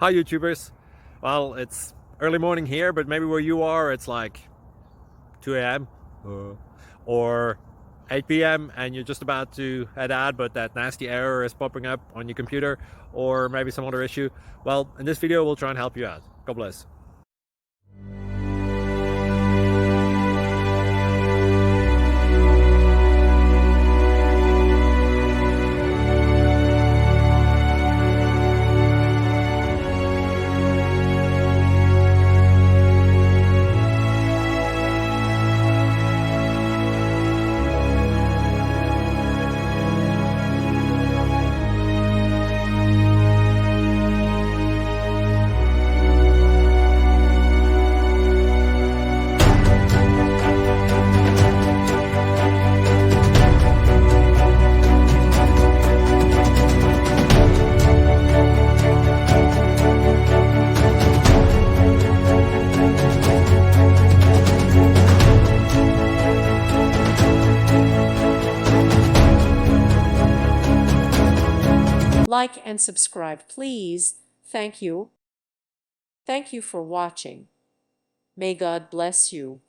Hi YouTubers. Well, it's early morning here, but maybe where you are it's like 2 a.m. or 8 p.m. and you're just about to head out, but that nasty error is popping up on your computer, or maybe some other issue. Well, in this video we'll try and help you out. God bless. Like and subscribe, please. Thank you. Thank you for watching. May God bless you.